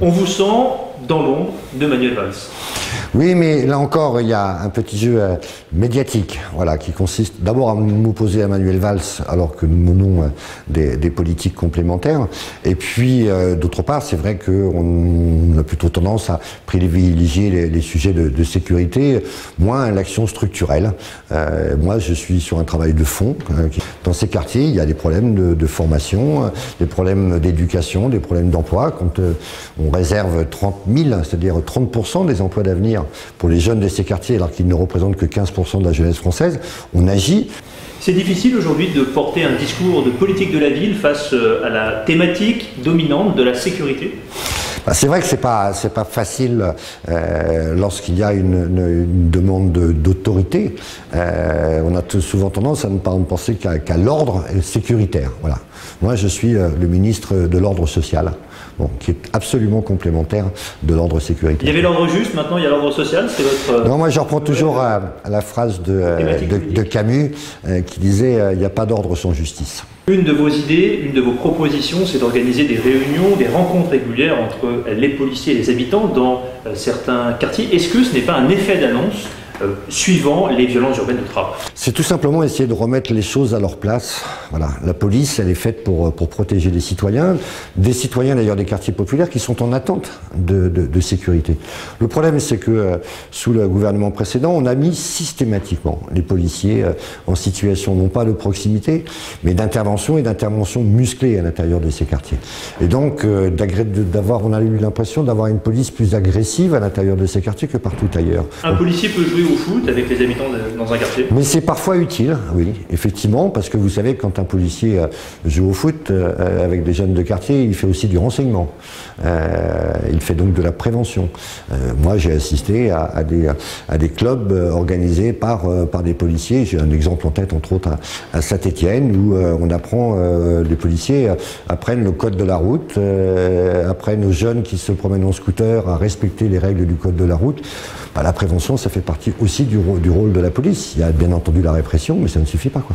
On vous sent dans l'ombre de Manuel Valls. Oui, mais là encore, il y a un petit jeu médiatique, voilà, qui consiste d'abord à m'opposer à Manuel Valls, alors que nous menons des politiques complémentaires. Et puis, d'autre part, c'est vrai qu'on a plutôt tendance à privilégier les sujets de sécurité, moins l'action structurelle. Moi, je suis sur un travail de fond. Dans ces quartiers, il y a des problèmes de formation, des problèmes d'éducation, des problèmes d'emploi. Quand on réserve 30 000, c'est-à-dire 30% des emplois d'avenir pour les jeunes de ces quartiers, alors qu'ils ne représentent que 15% de la jeunesse française, on agit. C'est difficile aujourd'hui de porter un discours de politique de la ville face à la thématique dominante de la sécurité. C'est vrai que c'est pas facile lorsqu'il y a une demande d'autorité. On a souvent tendance à ne pas penser qu'à l'ordre sécuritaire. Voilà. Moi, je suis le ministre de l'ordre social. Bon, qui est absolument complémentaire de l'ordre sécuritaire. Il y avait l'ordre juste, maintenant il y a l'ordre social, c'est votre... Non, moi je reprends toujours à la phrase de Camus qui disait « il n'y a pas d'ordre sans justice ». Une de vos idées, une de vos propositions, c'est d'organiser des réunions, des rencontres régulières entre les policiers et les habitants dans certains quartiers. Est-ce que ce n'est pas un effet d'annonce suivant les violences urbaines de Trappes? C'est tout simplement essayer de remettre les choses à leur place. Voilà. La police, elle est faite pour protéger les citoyens d'ailleurs des quartiers populaires qui sont en attente de sécurité. Le problème, c'est que sous le gouvernement précédent, on a mis systématiquement les policiers en situation non pas de proximité, mais d'intervention et d'intervention musclée à l'intérieur de ces quartiers. Et donc, on a eu l'impression d'avoir une police plus agressive à l'intérieur de ces quartiers que partout ailleurs. Un policier peut jouer au foot avec les habitants dans un quartier? Mais c'est parfois utile, oui, effectivement, parce que vous savez, quand un policier joue au foot avec des jeunes de quartier, il fait aussi du renseignement. Il fait donc de la prévention. Moi, j'ai assisté à des clubs organisés par des policiers. J'ai un exemple en tête, entre autres, à Saint-Étienne, où on apprend, les policiers apprennent le code de la route, apprennent aux jeunes qui se promènent en scooter à respecter les règles du code de la route. La prévention, ça fait partie aussi du rôle de la police. Il y a bien entendu la répression, mais ça ne suffit pas, quoi.